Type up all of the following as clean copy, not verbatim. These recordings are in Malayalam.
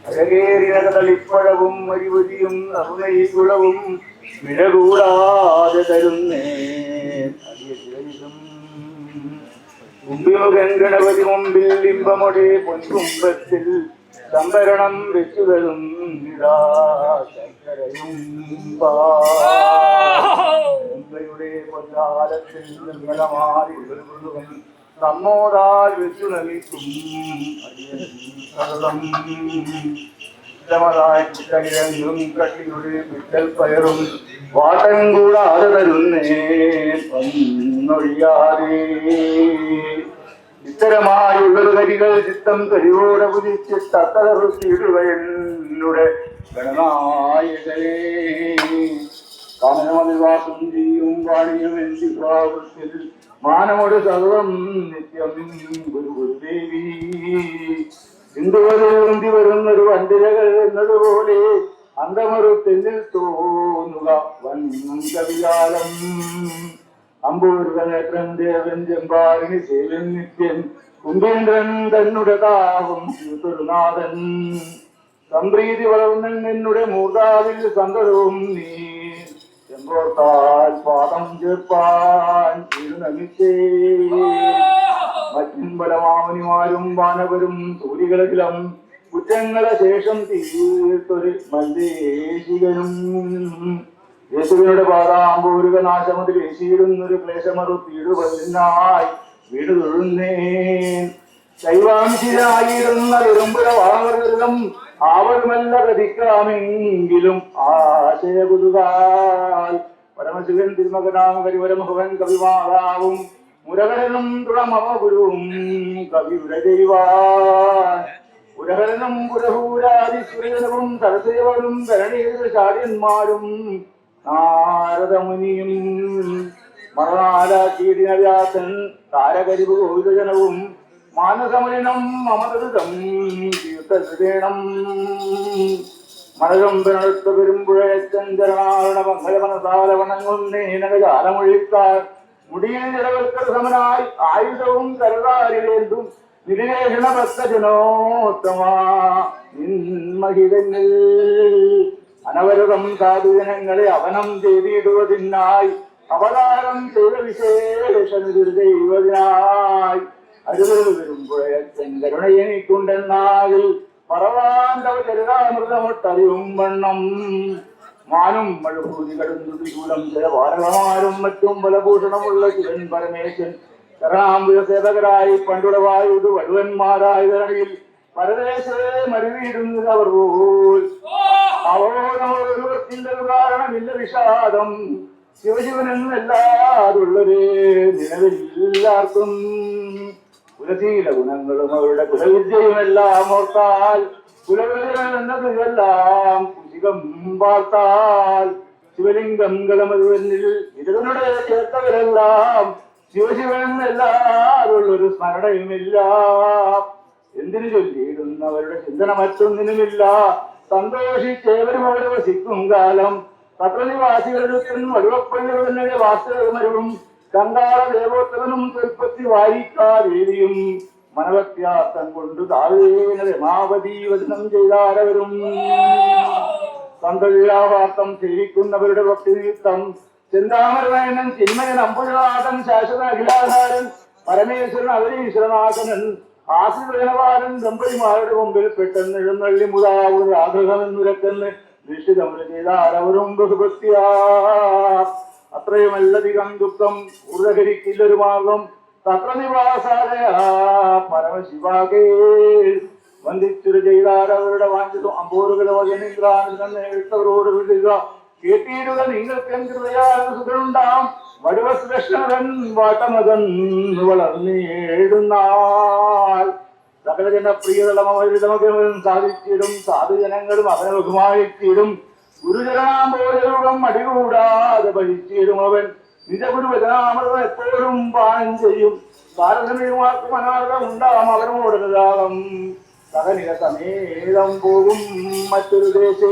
അഴകേറിയതളിപ്പഴവും അരിവതിയും നറുനൈകുളവും മിഴകൂടാതെ തരുന്നേ കുംഭിമുഖൻ ഗണപതി മുമ്പിൽ ലിംബമൊടെ പൊൻകുംഭത്തിൽ സംഭരണം വെച്ചു തരുന്നിടാ ശങ്കരയും പായുടെ പൊന്നാലത്തിൽ നിർമ്മലമാരി നമ്മോടാൽ വെച്ചു നമിക്കും ും കട്ടിയുടെ വിട്ടൽ പയറും വാട്ടം കൂടാതെ തരുന്നേ ഒന്നൊഴിയാതെ ഇത്തരമായുള്ളൊരു കരികൾ ചിത്തം കരിയോടെ പുതിച്ചിട്ടത്തറുടെ ഗണനായകരേ കാനനമതിവാസം ചെയ്യും വാണിയും എന്തിഭാവത്തിൽ മാനമോട് സർവം നിത്യം ഗുരുദേവി ഇന്ദുവരുന്തി വരുന്നൊരു വണ്ടിരകൾ എന്നതുപോലെ അന്തമൊരു തെന്നിൽ തോന്നുക വൻ കവികാലം അമ്പൂർവനേത്രൻ ദേവൻ ചെമ്പാറിന് സേവൻ നിത്യൻ കുംഭേന്ദ്രൻ തന്നുടെ താവും തിരുനാഥൻ സംപ്രീതി വളർന്നൻ എന്നുടെ മൂർധാവിൽ സന്തതവും നീ ചെമ്പോർത്താൽ പാദം ചേർപ്പാൻ തിരുനമിച്ചേ മറ്റുംബലമാമനിമാരും വാനവരും സൂര്യകളകിലും കുറ്റങ്ങളെ ശേഷം തീർത്തൊരു മല്ലേശികനും യേശുവിനുടെ പാദാമ്പൂരുക നാശമതിൽ വീശിയിടുന്നൊരു ക്ലേശമറു തീടുവതിനായി വീട് തൊഴുന്നേൻ ശൈവാംശിയായിരുന്ന വെറുമ്പുഴ വാവർഗം ആവരുമല്ല പ്രതിക്കാമെങ്കിലും ആശയകുതുകാൽ പരമശിവൻ തിരുമകനാം കരിവരമുഖവൻ കവിമാതാവും മുരകരനും തുടമമ ഗുരുവും കവിയുടെ ദൈവാൻ പുരഹരനും പുരഹൂരാദിസുരനും സരസേവനും ഭരണീയ ചാര്യന്മാരും നാരദമുനിയും മറനാലാക്കീടിനവ്യാസൻ താരകരിവ് ഗോവിതജനവും മാനസമലിനം മമതൃതം തീർത്ഥഹൃദേണം മനകമ്പനടുത്ത പെരുമ്പുഴച്ചഞ്ചരണാരണ മംഗളമനസാലവണങ്ങുന്നേനകാലമൊഴിക്കാർ മുടിയിൽ ജലവൽക്കര സമനായി ആയുധവും കരതാരിലേന്തും നിരേഷണ ഭക്തജനോത്തമഹിതങ്ങൾ അനവരതം സാധുജനങ്ങളെ അവനം ചെയ്തിടുവതിനായി അവതാരം ചെയ്ത വിശേഷനിർദൈവതിനായി അരുത് വരുമ്പോഴച്ചൻ കരുണയെനിക്കുണ്ടെന്നാകിൽ പറവാണ്ടവ ചരിതാമൃതമൊട്ടറിയും വണ്ണം മാനും മഴഭൂതി കടുന്തുതികൂലം ചില വാരകമാരും മറ്റും ബലഭൂഷണമുള്ള ശിവൻ പരമേശൻ കരാമ്പുര സേവകരായി പണ്ടുടവായുട് വടുവന്മാരായ ധരണിയിൽ പരദേശേ മരുവിയിടുന്നത് അവർ പോൽ അവോനമൊരുവർക്കില്ല കാരണമില്ല വിഷാദം ശിവശിവനെന്നല്ലാതുള്ളൊരു നിലവില്ലാർക്കും കുലശീല ഗുണങ്ങളും അവരുടെ കുലവിദ്യയുമെല്ലാം ഓർത്താൽ കുലവിദ്യമെന്നതെല്ലാം കുശികം വാർത്താൽ ശിവലിംഗം കളമരുവനിൽ ഇതനുടെ ചേർത്തവരെല്ലാം ശിവശിവനെന്നല്ലാതുള്ളൊരു സ്മരണയുമില്ല എന്തിനു ചൊല്ലിയിടുന്നവരുടെ ചിന്തന മറ്റൊന്നിനുമില്ല സന്തോഷിച്ചേവരും അവരെ വസിക്കും കാലം പത്രനിവാസികളൊരുത്തൻ വടുവപ്പള്ളികളുടെ വാസ്തവമരവും കങ്കാള ദേവോത്തവനും കൽപ്പത്തി വായിക്കാദേവിയും മനവത്യാർത്ഥം കൊണ്ട് താഴേന രമാവതി വചനം ചെയ്താരവരും സന്തോഷാവാർത്ഥം സേവിക്കുന്നവരുടെ ഭക്തിനിമിത്തം ചെന്താമരനയനൻ ചിന്മയൻ അമ്പുഴനാഥൻ ശാശ്വത അഖിലാധാരൻ പരമേശ്വരൻ അവരീശ്വരനാഥനൻ ആശ്രിതജനപാലൻ ദമ്പതിമാരുടെ മുമ്പിൽ പെട്ടെന്ന് എഴുന്നള്ളി മുതാവുന്ന ആഗ്രഹമെന്നുരക്കെന്ന് നിശ്ചിതമുര ചെയ്താരവരും ബഹുഭക്തിയാ അത്രയുമല്ലധികം ദുഃഖം ഊർധകരിക്കില്ലൊരു മാർഗം തത്രനിവാസാലയ പരമശിവാകേ വന്ദിച്ചൊരു ചെയ്താരവരുടെ വാഞ്ചിതം അമ്പോരുകളോജനിദ്രാനവരോട് വിടുക കേട്ടിയിടുക നിങ്ങൾക്കെന്തിയാസുഖനുണ്ടാം വടുവശ്രേഷ്ഠൻ വാട്ടമകൻ വളർന്നേടുന്നാൾ സകല ജനപ്രിയതമവരിതമകൻ സാധിച്ചിടും സാധുജനങ്ങളും അവനെ ബഹുമാനിച്ചിടും ഗുരുജനാമ്പോരം അടികൂടാതെ ഭരിച്ചിടും അവൻ നിജഗുരുവചനാമൃതം എപ്പോഴും പാനം ചെയ്യും ഭാരതമിഴുമാർക്കും അനാഥം ഉണ്ടാം അവനോടൊരാകം സകനില സമേതം പോകും മറ്റൊരു ദേശേ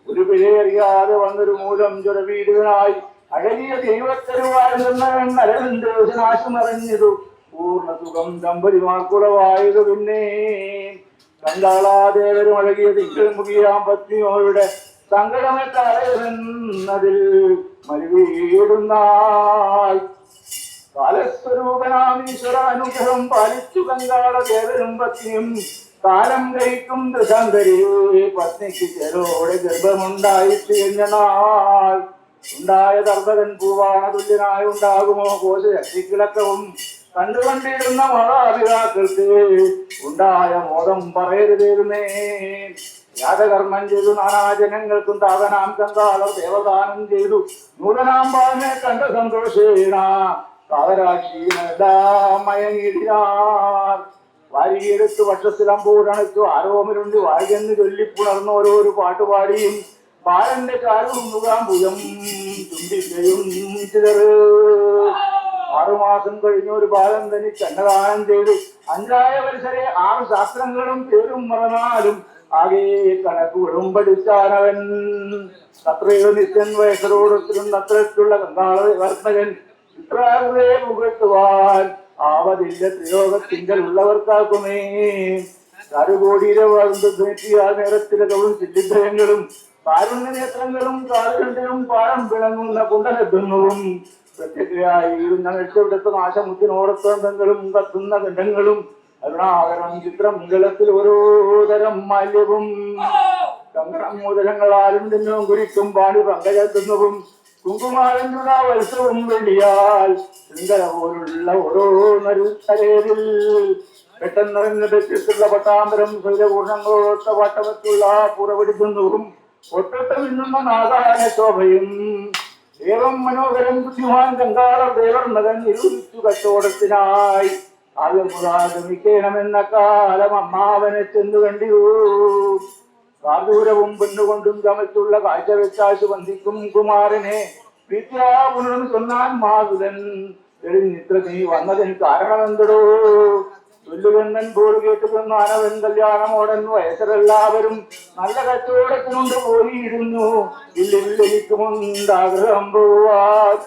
ഒരു പിഴയറിയാതെ വന്നൊരു മൂലം ചുരവീടുകനായി അഴകിയ ദൈവത്തരുവായിരുന്ന അരവിന്ദേശനാശം അറിഞ്ഞതു പൂർണ്ണ സുഖം ദമ്പതിമാർക്കുളവായതു പിന്നെ കണ്ടാളാദേവരും അഴകിയ തിങ്കൾ മുഖിയാം പത്നിയോയുടെ സങ്കടമെന്നതിൽ മരുവീടുന്നാൾ കാലസ്വരൂപനാമീശ്വര അനുഗ്രഹം പാലിച്ചു കങ്കാള ദേവനും പത്നിയും കാലം കഴിക്കും ദശാന്തരി പത്നിക്ക് ചെരോടെ ഗർഭമുണ്ടായിട്ട് കഴിഞ്ഞ നാൾ ഉണ്ടായ ദർഭകൻ പൂവാണ തുല്യനായി ഉണ്ടാകുമോ കോശശക്തിക്കിളക്കവും കണ്ടുകൊണ്ടിരുന്ന മാതാപിതാക്കൾക്ക് ഉണ്ടായ മോദം പറയരുതേരുന്നേ യാഗകർമ്മം ചെയ്തു നാനാജനങ്ങൾക്കും താതനാം കങ്കാളം ദേവദാനം ചെയ്തു നൂതനാം ബാലനെ കണ്ട സന്തോഷേണ കാതരാക്ഷീണെല്ലാം മയങ്ങിടിനാർ വാരിയെടുത്ത് വക്ഷസ്ഥിലമ്പൂരണച്ചു ആരോമരുണ്ട് വായികെന്ന് ചൊല്ലിപ്പുണർന്ന ഓരോരു പാട്ടുപാടിയും ബാലന്റെ കാലുമുകാം ഭുജം ചുംബിക്കയും ചിതറ് 6 മാസം കഴിഞ്ഞ ഒരു ബാലൻ തനിക്ക് അന്നദാനം ചെയ്തു 5 വത്സരെ 6 ശാസ്ത്രങ്ങളും പേരും മറന്നാലും ആകെ കണക്കുകളും പഠിച്ചാനവൻ അത്രയോ നിത്യൻ വയസ്സരോടൊത്തിരും അത്രയ്ക്കുള്ള കങ്കാള വർത്തകൻ ഇത്രേ പുകഴ്ത്തുവാൻ ആവതില്ല ത്രിലോകത്തിങ്കൽ ഉള്ളവർക്കാക്കുമേ കരുകോടിയിലെ വളർന്നെത്തിയ നേരത്തിലകവും ചില്ലിഭയങ്ങളും കാരുണ്യ നേത്രങ്ങളും കാലുകണ്ടിലും പാരം പിണങ്ങുന്ന കുണ്ടലബന്ധവും പ്രത്യക്ഷയായിരുന്ന രക്ഷപ്പെടുത്ത നാശമുത്തിനോടത്തോന്തങ്ങളും കത്തുന്ന ഖണ്ഡങ്ങളും അരുണാകരം ചിത്രം മംഗളത്തിൽ ഓരോ തരം മാല്യവും കങ്കണം മോദനങ്ങളാലും തിന്നും കുരിക്കും പാടി പങ്കജത്തുന്നവും കുങ്കുമാരനുള്ള വത്സവും വെള്ളിയാൽ ശൃംഖല പോലുള്ള ഓരോ നരുത്തരേതിൽ പെട്ടെന്നിറങ്ങി തെറ്റിട്ടുള്ള പട്ടാന്തരം സ്വൈരപൂർണങ്ങളോടൊത്ത വട്ടമത്തുള്ള പുറപിടിക്കുന്നതും ഒട്ടൊട്ട മിന്നുന്ന നാദാന ശോഭയും ഏവം മനോഹരം ബുദ്ധിമാൻ കങ്കാള ദേവർ മകൻ നിരൂപിച്ചു കച്ചവടത്തിനായി ആകെമുതാഗമിക്കണമെന്ന കാലം അമ്മാവനെ ചെന്നു കണ്ടിരൂ കാർദൂരവും പൊന്നുകൊണ്ടും ചമച്ചുള്ള കാഴ്ച വെച്ചാശു വന്ദിക്കും കുമാരനെ പ്രീത്യാപുനരും ചൊന്നാൻ മാതുലൻ തെളിഞ്ഞിത്ര നീ വന്നതിന് കാരണമെന്തടോ ചൊല്ലുകണ്ണൻ പോൾ കേട്ടുകൊന്നു അനവൻ കല്യാണമോടൻ വയസ്സരെല്ലാവരും നല്ല കച്ചവടത്തിനുണ്ട് പോയിരുന്നു ഇല്ലെനിക്കുമുണ്ടാഗ്രഹം പോവാൻ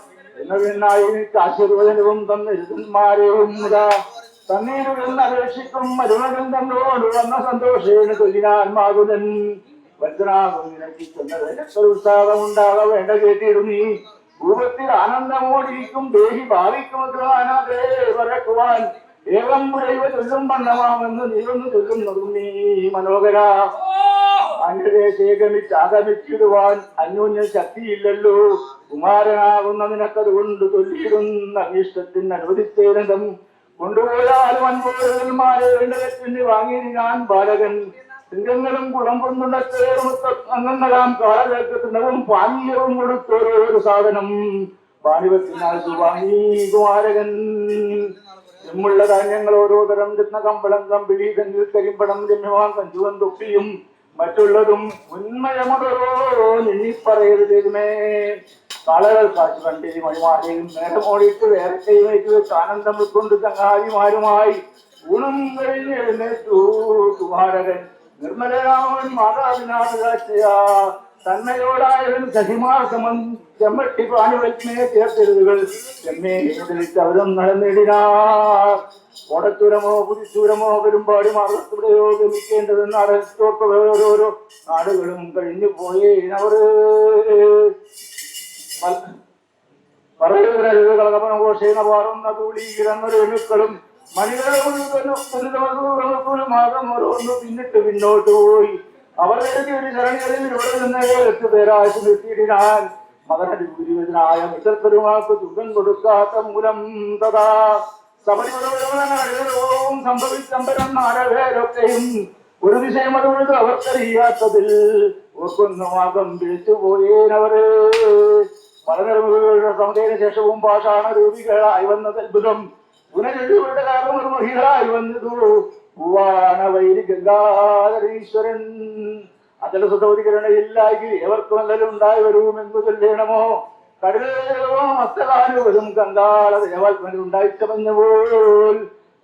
എന്നതിനായി എനിക്ക് ആശീർവചനവും തന്നിരുന്മാരെയും തന്നീരുടെന്ന് അപേക്ഷിക്കും മരുമകൻ തന്നോട് വന്ന സന്തോഷേന് കൊല്ലിനാൻ മാകുലൻ വജ്രാകും നിനക്ക് ചെന്നതിനൊക്കെ ഉത്സാഹം ഉണ്ടാക വേണ്ട കേട്ടിടു നീ രൂപത്തിൽ ആനന്ദമോടിരിക്കും ദേഹി ഭാവിക്കുമത്രേ വരക്കുവാൻ ഏവം മുരൈവ ചൊല്ലും വണ്ണമാമെന്ന് നീ ഒന്ന് ചൊല്ലുന്നതും നീ മനോഹര അന്യദേശേകമിച്ചാഗമിച്ചിടുവാൻ അന്യോന്യ ശക്തിയില്ലല്ലോ കുമാരനാകുന്ന നിനക്കത് കൊണ്ട് ചൊല്ലിയിടുന്ന അനിഷ്ടത്തിന് അനുവദിച്ചേരന്തം കൊണ്ടുപോയാലും അൻപോരന്മാരെ വേണ്ടതെന്ന് വാങ്ങി ഞാൻ ബാലകൻ സിംഗങ്ങളും കുളം കൊണ്ടുണ്ടാം കാലഘട്ടത്തിനവും പാനീയവും കൊടുത്തോരോരു സാധനം പാണിവത്തിനാൽ വാങ്ങി കുമാരകൻ ചെമ്മുള്ള ധാന്യങ്ങൾ ഓരോ തരം ചെന്ന കമ്പളം കമ്പിളി കഞ്ഞിൽ കരിമ്പടം രമ്യമാൻ കഞ്ചുവൻ തൊപ്പിയും മറ്റുള്ളതും ഉന്മയമോടോ നിന്നിപ്പറയരുതേ കാളകൾ കാശ് കണ്ടിരി മണിമാരെയും നേരമോടിയിട്ട് വേറെ കൈവയ്ക്ക് വെച്ച് ആനന്ദം ഉൾക്കൊണ്ട് ചങ്ങാതിമാരുമായി ഊണും കഴിഞ്ഞ് എഴുന്നേറ്റു കുമാരകൻ നിർമ്മലരാമൻ മാതാവിനാഥ കാഴ്ചയാ തന്നയോടായവൻ സഹിമാർ സമം ചെമ്മട്ടി പാനുവൽമേ ചേർത്തെഴുതുകൾ ചെമ്മേ അവരും നടന്നിടിനാർ ഓടച്ചൂരമോ പുതിച്ചൂരമോ പെരുമ്പാടി മാർഗത്തിലൂടെയോ ഗമിക്കേണ്ടതെന്ന് അടച്ചോട്ട് ഓരോരോ നാടുകളും കഴിഞ്ഞു പോയേനവർ കളകപനഘോഷേന പാറുന്ന തൂളീകിടന്നൊരുക്കളും മണികളും ഓരോന്ന് പിന്നിട്ട് പിന്നോട്ട് പോയി അവർ എഴുതി ഒരു ശരണികളിൽ ഇവിടെ നിന്ന് 8 പേരാശു നിർത്തിയിടാൻ മകനടി ഗുരുവിനായ മിത്രപ്പെരുമാക്ക് തുകൻ കൊടുക്കാത്ത മൂലം തഥാ സബരിമലവും സംഭവിച്ചമ്പരം 4 പേരൊക്കെയും ഒരു ദിശയും അതുകൊണ്ട് അവർക്കറിയാത്തതിൽ ഒക്കൊന്നുമാകം വിളിച്ചു പോയേനവര് പലനിറമുകളുടെ സമതേന ശേഷവും പാഷാണ രൂപികളായി വന്നത് അത്ഭുതം പുനരുടെ കാരണം ഒരു മഹിളായി വന്നതു പൂവാണ വൈരി ഗംഗാധരീശ്വരൻ അതിൽ സുതോരികരണയില്ലായി ഏവർക്കും നല്ലലും ഉണ്ടായി വരുമെന്ന് ചൊല്ലണമോ കടലോ മസ്തകാനുവരും ഗംഗാള ദേവാത്മന് ഉണ്ടായിച്ചമഞ്ഞപോൽ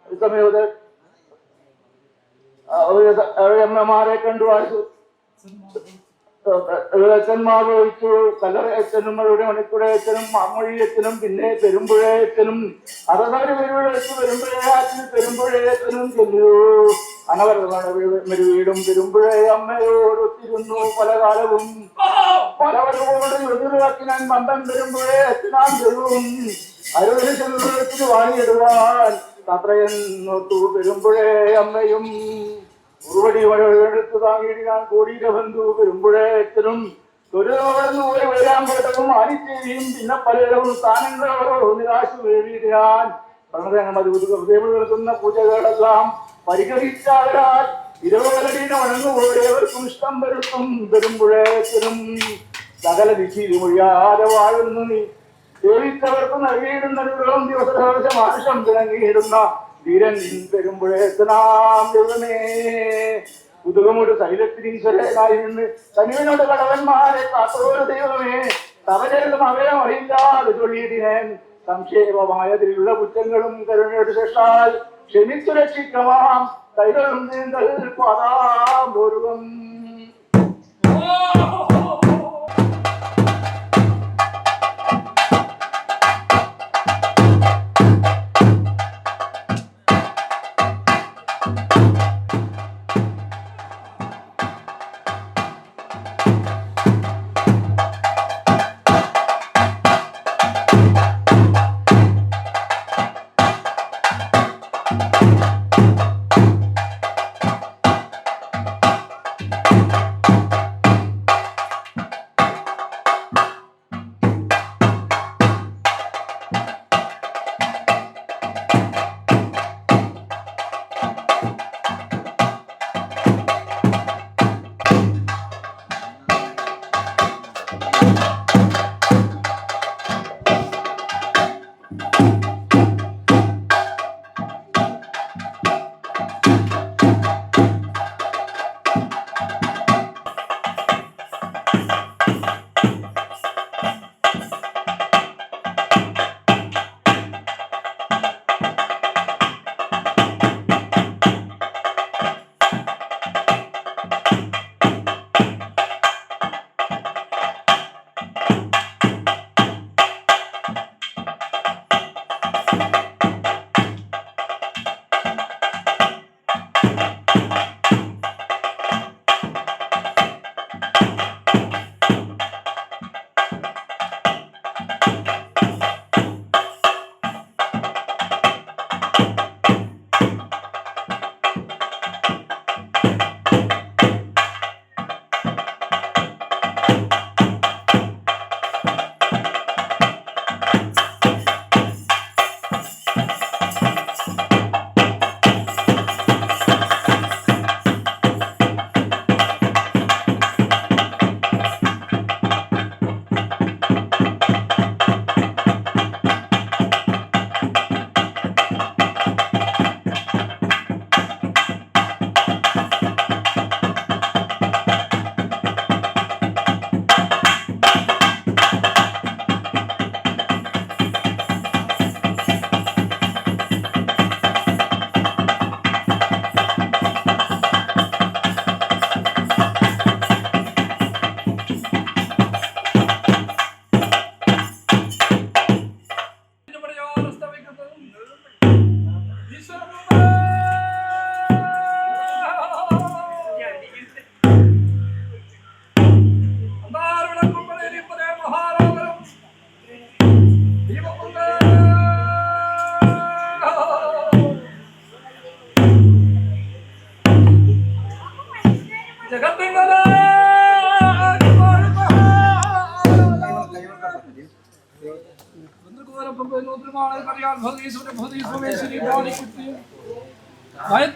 സമയത്ത് അമ്മമാരെ കണ്ടു വായിച്ചു അച്ഛന്മാർ ചോദിച്ചു. കല്ലറയച്ഛനും അവരുടെ മണിക്കുടയച്ഛനും മാമൊഴിയച്ഛനും പിന്നെ പെരുമ്പുഴയച്ഛനും അറുപതാറ് പേരുടെ വെച്ച് പെരുമ്പുഴയച്ഛനും പെരുമ്പുഴയച്ഛനും ചെല്ലു. അനവരതാണ് വീടും പെരുമ്പുഴയ അമ്മയോടൊത്തിരുന്നു പല കാലവും പലവരോട് എതിർവാക്കി ഞാൻ മന്ദം പെരുമ്പുഴയച്ഛനാൻ ചെല്ലും. അരുവിന് ചെറുത്തിന് വാണിയിടുവാൻ തത്രയെന്നോട്ടു പെരുമ്പുഴയ അമ്മയും ഉറുവടി എടുത്തു താങ്ങിയിടാൻ കോടിയുടെ ബന്ധു പെരുമ്പുഴയച്ഛനും തൊഴിലോടന്ന് പോയി വരാൻ പോട്ടവും ആനിച്ചേരിയും പിന്നെ പലരും സ്ഥാനങ്ങളോ നിരാശ വേടിയിടാൻ പ്രണതങ്ങൾ നടത്തുന്ന പൂജകളെല്ലാം പരിഹരിച്ചാൽ ഇരുവലടീനെ വണങ്ങുപോയവർക്കും ഇഷ്ടം വരുത്തും പെരുമ്പുഴയച്ഛനും സകല ദിശയിൽ മൊഴിയാതെ വാഴുന്നു നീ സേവിച്ചവർക്ക് നൽകിയിടുന്ന ദിവസം ആവശ്യം തിളങ്ങിയിടുന്ന ധീരൻ പെരുമ്പുഴയച്ഛനാം ദൈവമേ. ഉതുകമൊരു ശൈലത്തിനീശ്വരനായി നിന്ന് തനുവിനോട് കടവന്മാരെ കാത്തോരു ദൈവമേ. തവചരിലും അവയം അറിയില്ലാതെ ചൊല്ലിയിടിനേൻ സംക്ഷേപമായതിലുള്ള കുറ്റങ്ങളും കരുണയുടെ ശേഷാൽ ക്ഷമിച്ചു രക്ഷിക്കമാം കൈകളും നീന്തൽ പദാപൂർവം.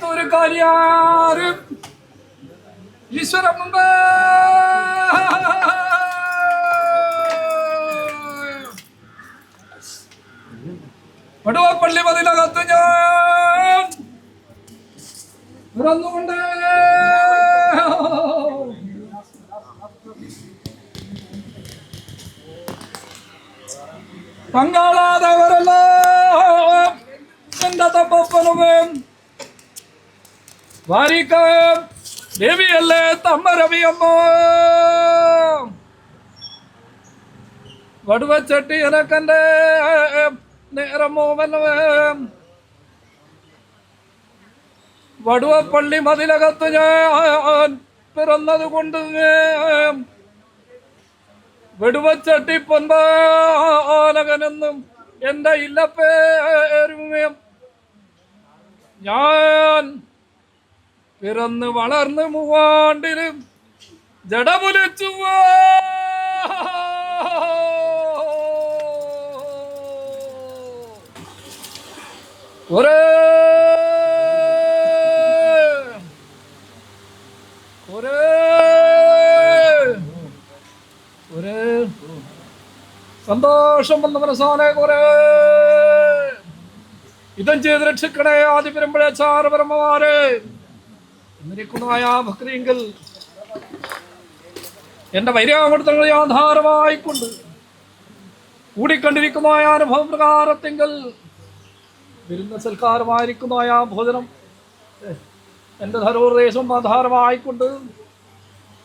ഒരു കാര്യാരും ഈശ്വരം മുമ്പ് പടുവപ്പള്ളി മതിലകത്ത് ഞാൻ തുറന്നുകൊണ്ട് പങ്കാളാതവരെല്ലാം എന്റെ തപ്പനും വാരിക്ക ദേവിയല്ലേ തമ്മ രവിയമ്മ വടുവച്ചട്ടി എനക്കെന്റെ നേരമോവനവേ വടുവപ്പള്ളി മതിലകത്ത് ഞാൻ പിറന്നത് കൊണ്ട് വെടുവച്ചട്ടി പൊൻപാലകനെന്നും എന്റെ ഇല്ലപ്പേരുമേ ഞാൻ പിറന്ന് വളർന്ന് മൂവാണ്ടിലും ജടപുലിച്ചു ഒരേ സന്തോഷം വന്ന മനസ്സാനെ കുറെ ഇതം ചെയ്ത് രക്ഷിക്കണേ ആദ്യ പെരുമ്പഴേ ചാരപരമാരെ എന്നിരിക്കുന്നതായ ഭക്തിയെങ്കിൽ എന്റെ വൈരാമൃതങ്ങളെ ആധാരമായിക്കൊണ്ട് കൂടിക്കണ്ടിരിക്കുന്നതായ അനുഭവ പ്രകാരത്തെങ്കിൽ വിരുന്ന സൽക്കാരമായിരിക്കുന്നതായ ഭോജനം എന്റെ ധരോദേശം ആധാരമായിക്കൊണ്ട്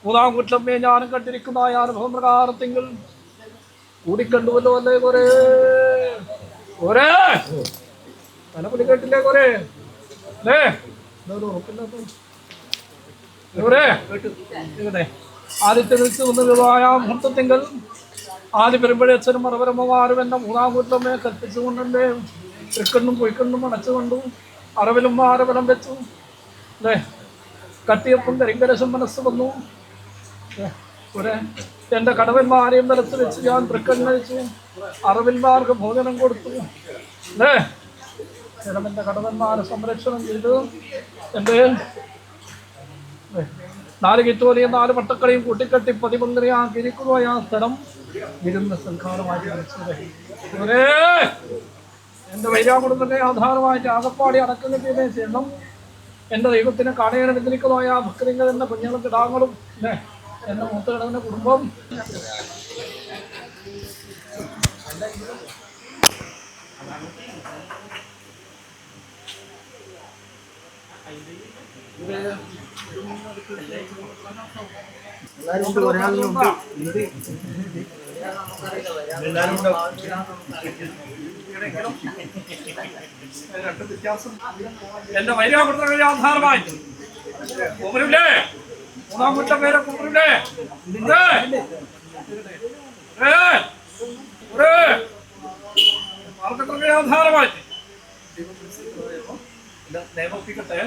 മൂന്നാം കുറ്റമ്മയെ ഞാനും കണ്ടിരിക്കുന്നതായ അനുഭവ പ്രകാരത്തെങ്കിൽ കൂടിക്കണ്ടുവല്ലോ അല്ലേ കൊറേ കൊറേ തലപ്പൊലി കേട്ടില്ലേ കൊറേ അല്ലേ ആദ്യത്തെ വിളിച്ച് വന്നതായ മുഹൂർത്തത്തിങ്കൽ ആദ്യ പെരുമ്പഴച്ചനും മറവരമ്മമാരും എന്നെ മൂന്നാം കൂട്ടമ്മയെ കൽപ്പിച്ചുകൊണ്ടേ തൃക്കണ്ണും പൊയ്ക്കണ്ണും അടച്ചുകൊണ്ടു അറവിലും ആരവലം വെച്ചു അല്ലേ കട്ടിയപ്പം കരിങ്കരശം മനസ്സ് വന്നു ഒരേ എൻ്റെ കടവന്മാരെയും നിലത്ത് വെച്ച് ഞാൻ തൃക്കണ്ണഴിച്ചു അറവിന്മാർക്ക് ഭോജനം കൊടുത്തു അല്ലേ എൻ്റെ കടവന്മാരെ സംരക്ഷണം ചെയ്തു എൻ്റെ 4 കിറ്റോലിയും 4 പട്ടക്കളയും കൂട്ടിക്കെട്ടി 11 ആ സ്ഥലം വിരുന്ന സൽക്കാരമായിട്ട് ഒരേ എൻ്റെ വൈരാകുടുംബത്തെ ആധാരമായിട്ട് ആകപ്പാടി അടക്കുന്നതിനെ ചെയ്യണം എൻ്റെ ദൈവത്തിനെ കാണേണ്ടതിരിക്കുന്നതായ ഭക്തരിങ്ങൾ എന്ന കുഞ്ഞുങ്ങളും കിടാങ്ങളും അല്ലേ എൻ്റെ മൂത്ത കിടന്ന കുടുംബം എന്റെ വൈരാമൃതങ്ങളെ ആധാരമായി കുമരൂലേ മൂന്നാം കുറ്റം പേരെ കുമരൂലേ മാർഗങ്ങളെ ആധാരമായി നിയമപ്പിക്കട്ടെ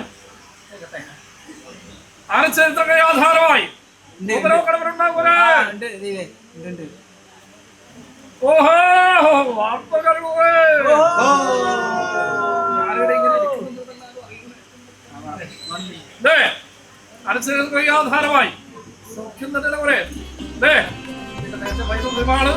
ആനച്ചരിത്രങ്ങളെ ആധാരമായി ഓഹോ വാർത്തകൾ അനുസരിച്ച് ആധാരമായി സൗഖ്യം തന്നെ കുറെ ഒരുപാട്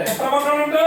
എത്ര മക്കളുണ്ട്?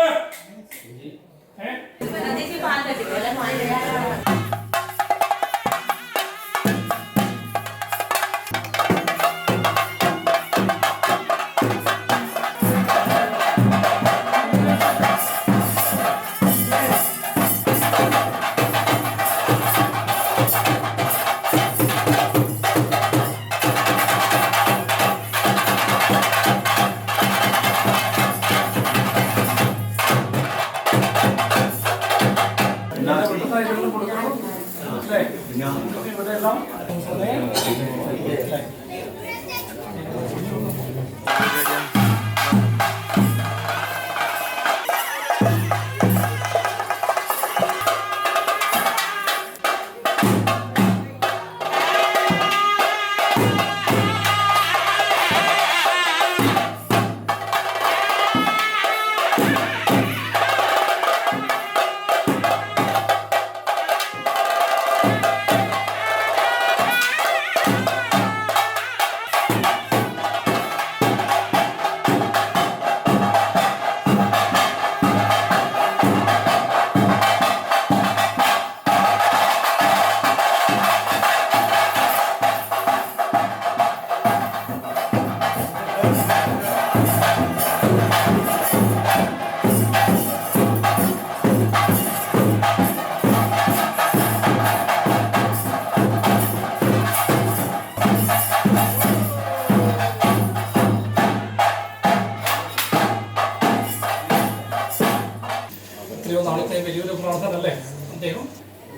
എത്രയോ നാളത്തെ വലിയൊരു പ്രാർത്ഥന അല്ലേ അദ്ദേഹം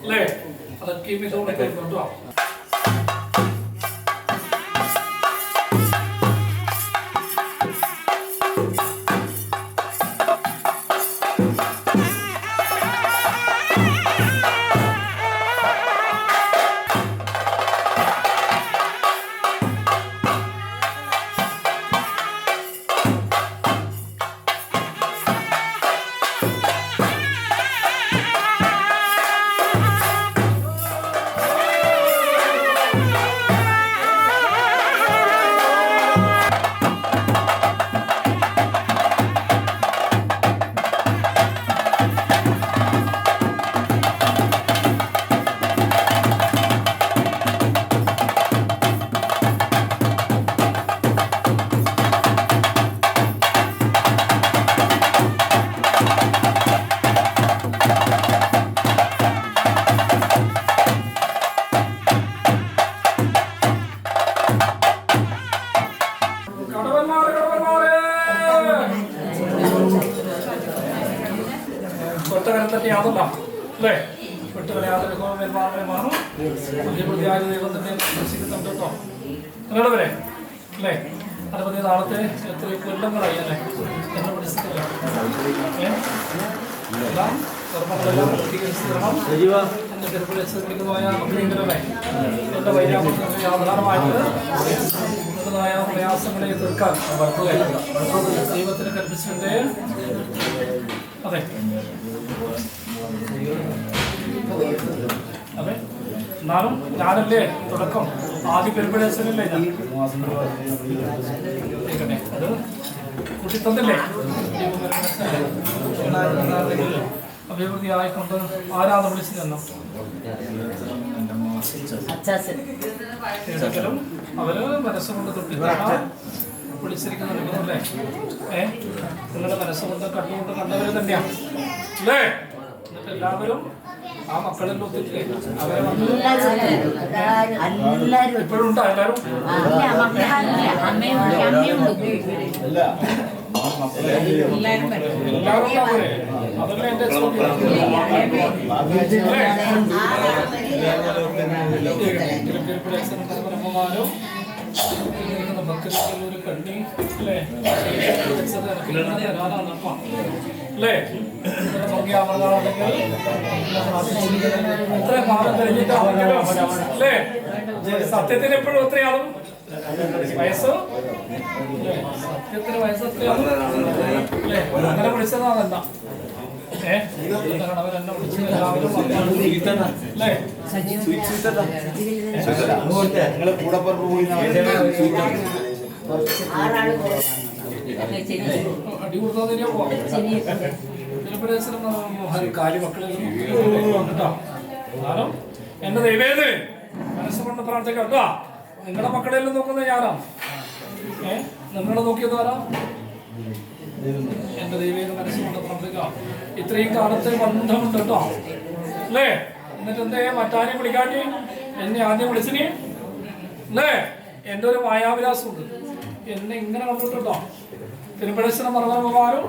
അല്ലേ? അതൊക്കെ ഇതോടെ കേട്ടോ. തന്നെയാണല്ലോ അല്ലേ? വിട്ടുകളയാതെ മാറും പ്രതിയായ ദൈവത്തിനെ ദർശിക്കുന്നുണ്ട് കേട്ടോ. നിങ്ങളവരെ അല്ലേ? അറുപത് നാളത്തെ എത്രയോ കൊല്ലങ്ങളായി അല്ലേ എന്നെ പഠിച്ചിട്ടില്ല. എല്ലാം കർമ്മങ്ങളെല്ലാം പൂർത്തീകരിച്ചു തരണം എന്ന് ചെറുപ്പമായ മക്കളെ എൻ്റെ വൈരാഗ്യത്തിന് ആധാരമായിട്ട് ായ പ്രയാസങ്ങളെ തീർക്കാൻ ദൈവത്തിന് കൽപ്പിച്ചിട്ടുണ്ട്. അതെ അതെ എന്നാലും ഞാനല്ലേ തുടക്കം ആദ്യ പെരുമ്പഴേശനല്ലേ ഞാൻ അത് കുട്ടി തന്നില്ലേ അഭിവൃദ്ധിയായിക്കൊണ്ട് ആരാധന വിളിച്ചു തന്നു. അവര് മനസ്സുകൊണ്ട് തൊട്ടിട്ടാണ് വിളിച്ചിരിക്കുന്നുണ്ടല്ലേ? നിങ്ങളുടെ മനസ്സുകൊണ്ട് കണ്ടുകൊണ്ട് കണ്ടവര് തന്നെയാണ് അല്ലേ? എന്നിട്ട് എല്ലാവരും ആ മക്കളെല്ലാം ഒത്തിരില്ലേ അവരെ ഇപ്പോഴും ഉണ്ടോ എല്ലാവരും? എല്ലാവരും അതല്ലേ എന്റെ ചോദ്യം. ഭക്തരുടെ കണ്ണി അല്ലേ അല്ലേ? എത്ര കാലം കഴിഞ്ഞിട്ടാണെങ്കിലും അല്ലേ സത്യത്തിന് എപ്പോഴും എത്രയാളും വയസ്സ് സത്യത്തിന് വയസ്സ് എത്രയാണ് അല്ലേ? അങ്ങനെ വിളിച്ചതാണെന്താ കണവരെന്നെ വിളിച്ച് എല്ലാവരും അല്ലേ? അടി കൊടുത്താൽ തന്നെയാ പോവാം. കാര്യമക്കളെ കേട്ടോ. എന്നാലും എന്റെ ദൈവേത് മനസ്സുകൊണ്ട് പ്രാർത്ഥിക്കാം കേട്ടോ. നിങ്ങളുടെ മക്കളെല്ലാം നോക്കുന്നത് ഞാനാ. നിങ്ങളെ നോക്കിയത് ആരാ? എന്റെ ദൈവേത് മനസ്സുകൊണ്ട് പ്രാർത്ഥിക്കാം. ഇത്രയും കാലത്തെ ബന്ധമുണ്ട് കേട്ടോ അല്ലേ? എന്നിട്ട് എന്തേ മറ്റാരെയും വിളിക്കാണ്ടി എന്നെ ആദ്യം വിളിച്ചിനി അല്ലേ? എൻ്റെ ഒരു മായാവിലാസമുണ്ട്. എന്നെ ഇങ്ങനെ കണ്ടിട്ടുണ്ടോ? തിരുപ്പഴശ്ശന മറന്നമാരും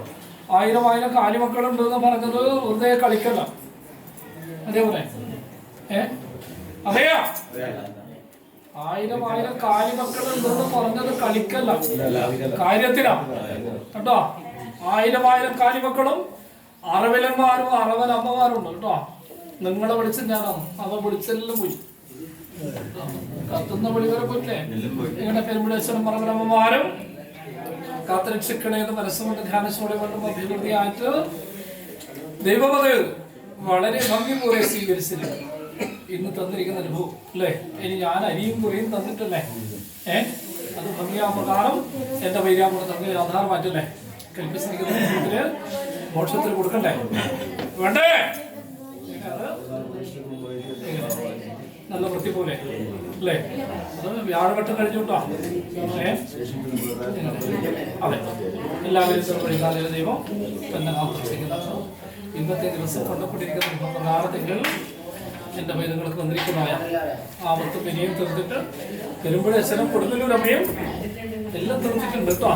1000 കാലിമക്കളുണ്ട് എന്ന് പറഞ്ഞത് വെറുതെ കളിക്കല്ല. അതേപോലെ അതെയാ 1000 കാലിമക്കളുണ്ടെന്ന് പറഞ്ഞത് കളിക്കല്ല, കാര്യത്തിലാ കേട്ടോ. 1000 കാലിമക്കളും അറവലന്മാരും അറവലമ്മമാരും ഉണ്ട് കേട്ടോ. നിങ്ങളെ വിളിച്ച് ഞാനാണ്, അവ വിളിച്ചെല്ലാം പോയി. കത്തുന്ന വിളി വരെ പോയില്ലേ? നിങ്ങളുടെ പെരുമ്പഴേശ്വരം മറവലമ്മമാരും കാത്തുരക്ഷിക്കണേന്ന് മനസ്സുകൊണ്ട് ധ്യാനത്തോടെ കൊണ്ടും അഭിവൃദ്ധിയായിട്ട് ദൈവമത് വളരെ ഭംഗിപൂരെ സ്വീകരിച്ചില്ല ഇന്ന് തന്നിരിക്കുന്ന അനുഭവം അല്ലേ? ഇനി ഞാൻ അരിയും കുറയും തന്നിട്ടല്ലേ? അത് ഭംഗിയാ പ്രകാരം എന്റെ വൈരാമൂടെ തന്നെ ആധാരമായിട്ടല്ലേ കൽപ്പിച്ചിരിക്കുന്ന മോക്ഷത്തിൽ കൊടുക്കണ്ടേ? വേണ്ടേ? നല്ല വൃത്തി പോലെ അല്ലേ? അത് വ്യാഴവട്ടം കഴിഞ്ഞോട്ടോ. അതെ, എല്ലാവരും വഴികാല ദൈവം തന്നെ ആഘോഷിക്കുന്നതാണ്. ഇന്നത്തെ ദിവസം കൊണ്ടുകൊണ്ടിരിക്കുന്ന പ്രകാരത്തിൽ എൻ്റെ പൈതങ്ങൾക്ക് വന്നിരിക്കുന്നതായ ആപത്തും വിനയും തീർത്തിട്ട് പെരുമ്പഴേശ്വരം കൊടുങ്ങല്ലൂരമ്മയും എല്ലാം തീർത്തിട്ടുണ്ട് കേട്ടോ.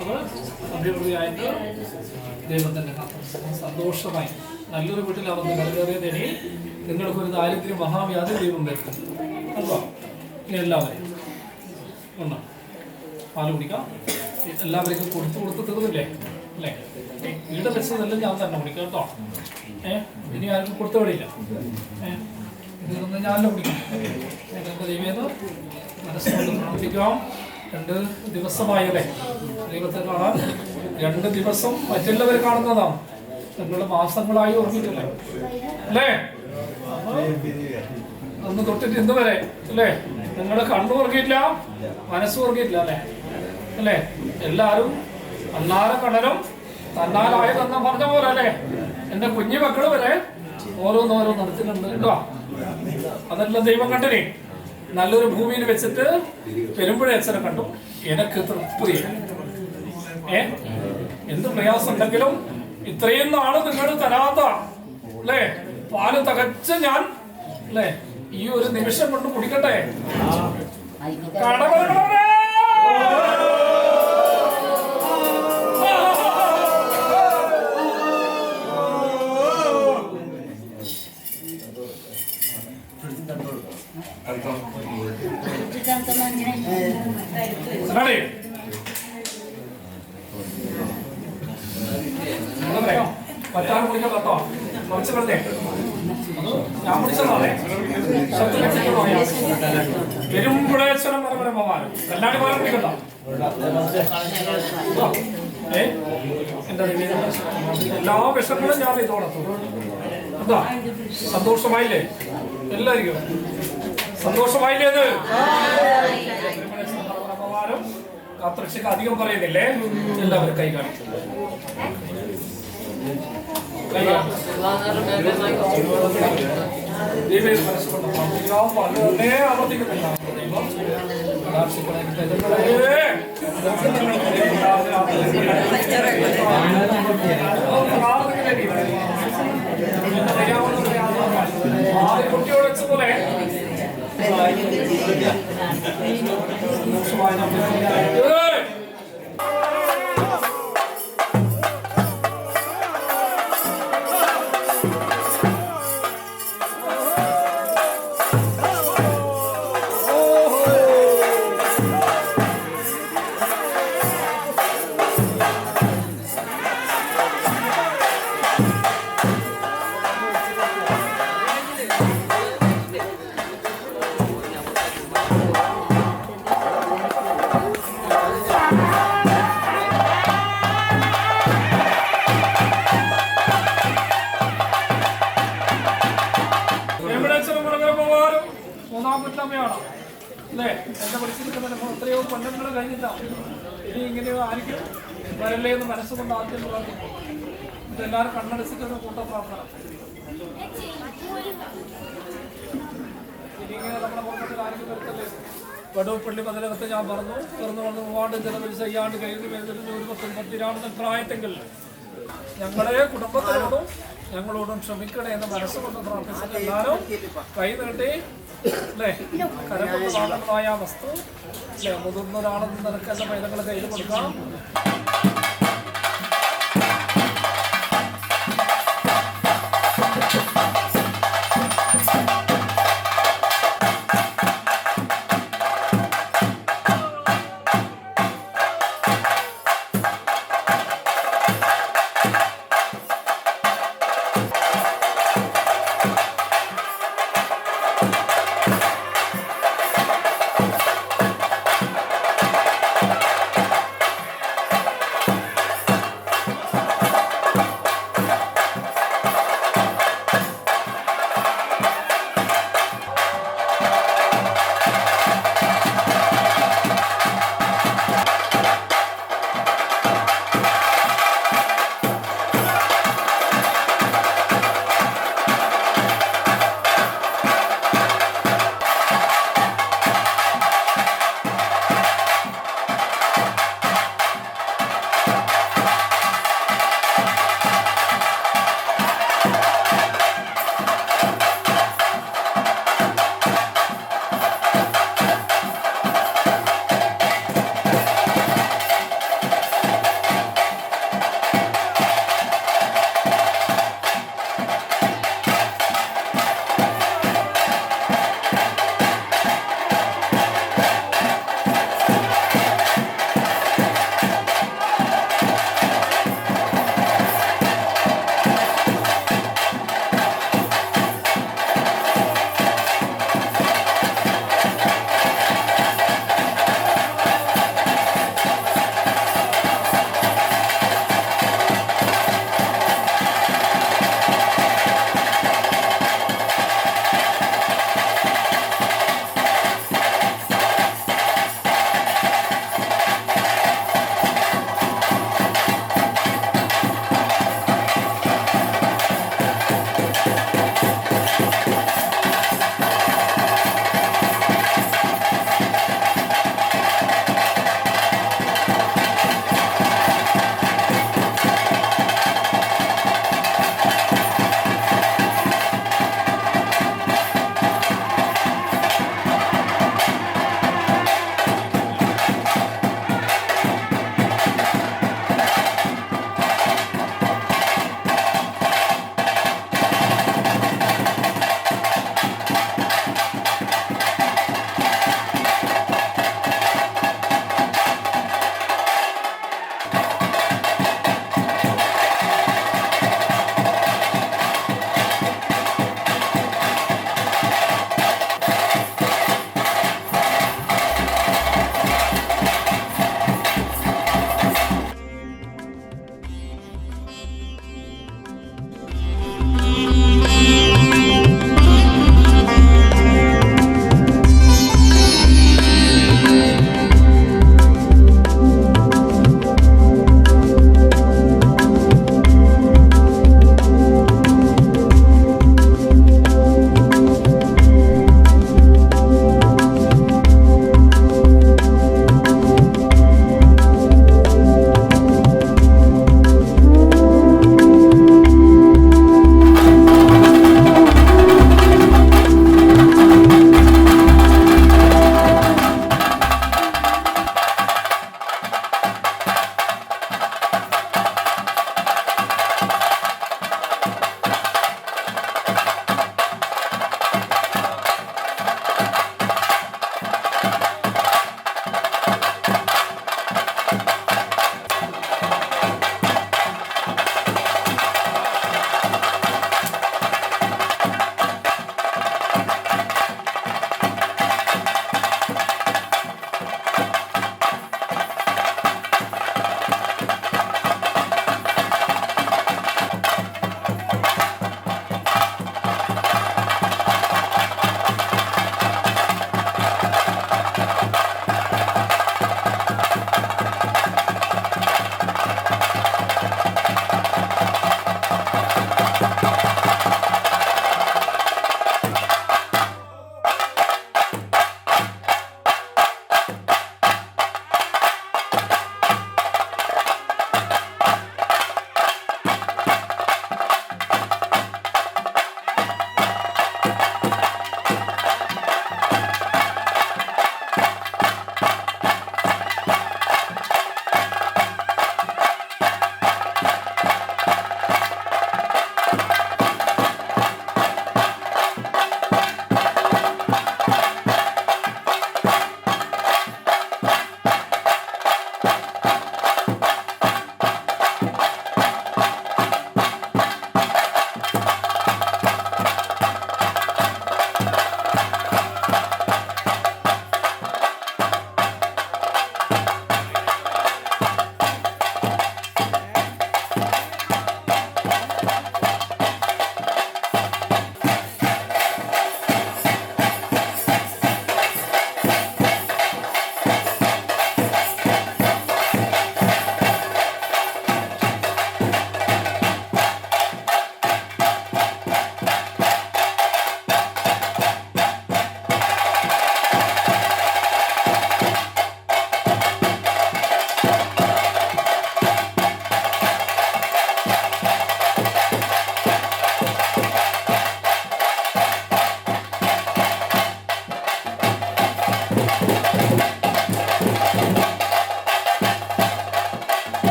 അപ്പോൾ അഭിവൃദ്ധിയായിട്ട് ദൈവത്തിൻ്റെ സന്തോഷമായി നല്ലൊരു വീട്ടിൽ അവർക്ക് കരകയറിയ തേടി നിങ്ങൾക്കൊരു ദാരിദ്ര്യം മഹാവ്യാധി ദൈവം വരുത്തും കേട്ടോ. ഇനി എല്ലാവരെയും ഒന്ന് പാല് കുടിക്കാം. എല്ലാവർക്കും കൊടുത്ത് തീർന്നില്ലേ അല്ലേ? ഇവിടെ വെച്ചതെല്ലാം ഞാൻ തന്നെ കുടിക്കാം കേട്ടോ. ഇനി ആർക്കും കൊടുത്ത വഴിയില്ല. ഇതൊന്നും ഞാനല്ല കുടിക്കാം. എൻ്റെ ദൈവേന്ന് മനസ്സുകൊണ്ട് പ്രാർത്ഥിക്കാം. 2 ദിവസമായല്ലേ ദൈവത്തെ കാണാൻ? 2 ദിവസം മറ്റുള്ളവർ കാണുന്നതാണ്. നിങ്ങൾ മാസങ്ങളായി ഓർമ്മിട്ടില്ലേ അല്ലേ? അന്ന് തൊട്ടിട്ട് ഇന്ന് വരെ അല്ലേ? നിങ്ങളുടെ കണ്ണു ഓർക്കിയില്ല, മനസ്സ് ഓർക്കിയില്ല അല്ലേ? എല്ലാവരും അന്നാരം കടലും തന്നാലായതെന്ന് പറഞ്ഞ പോലെ അല്ലേ? എന്റെ കുഞ്ഞു മക്കള് വരെ ഓരോന്നോരോ നടത്തുന്നുണ്ട് കേട്ടോ. അതെല്ലാം ദൈവം കണ്ടിനെ. നല്ലൊരു ഭൂമിയിൽ വെച്ചിട്ട് പെരുമ്പഴേശ്വരം കണ്ടു. എനിക്ക് തൃപ്തിയാണ്. എന്ത് പ്രയാസം ഉണ്ടെങ്കിലും ഇത്രയും നാള് നിങ്ങൾ തരാത്ത അല്ലേ പാല് തകച്ച് ഞാൻ അല്ലേ ഈ ഒരു നിമിഷം കൊണ്ട് കുടിക്കട്ടെ. പറ്റാൻ കുടിക്കാൻ കേട്ടോ. കുറച്ച് വെറുതെ ഞാൻ പിടിച്ചതാണേ. പെരുമ്പഴേശ്വരം പരമ്പരമാരും കല്ലാടിമാരും കുടിക്കട്ടോ. എന്റെ എല്ലാ വിഷങ്ങളും ഞാൻ ഇതോടത്തും എന്താ സന്തോഷമായില്ലേ? എല്ലാവർക്കും സന്തോഷമായില്ലേ? അത് കാത്തുരക്ഷയ്ക്ക് അധികം പറയുന്നില്ലേ? എല്ലാവരും കൈ കാണിച്ചു കുട്ടിയോട് വെച്ച പോലെ എന്നെ വിളിച്ചിരിക്കുന്ന അനുഭവം എത്രയോ കൊല്ലങ്ങൾ കഴിഞ്ഞിട്ടാണ്. ഇനി ഇങ്ങനെ ആയിരിക്കും വരല്ലേ എന്ന് മനസ്സുകൊണ്ട് ആദ്യം പ്രാർത്ഥിക്കും. ഇതെല്ലാവരും കണ്ണടച്ചിട്ടൊരു കൂട്ടപ്രാർത്ഥന. ഇനി ഇങ്ങനെ നമ്മുടെ കുടുംബത്തിൽ ആരെങ്കിലും വരുത്തല്ലേ. വടൂപ്പള്ളി പതിനകത്ത് ഞാൻ പറഞ്ഞു തുറന്നു വന്ന് മൂവാണ്ടും ചെലവിൽ ചെയ്യാണ്ട് കയ്യിൽ വേദന ഒരു 10 പ്രായത്തെങ്കിൽ ഞങ്ങളെ കുടുംബത്തിനോടും ഞങ്ങളോടും ക്ഷമിക്കണേ എന്ന് മനസ്സുകൊണ്ട് പ്രാർത്ഥിച്ചിട്ട് എല്ലാവരും കൈ നീട്ടി അല്ലേ കരകൊണ്ട് വാങ്ങുന്നതായ വസ്തു അല്ലേ മുതിർന്ന ഒരാളെന്ന് നിനക്കെല്ലാം പൈതങ്ങളെ കയ്യിൽ കൊടുക്കാം.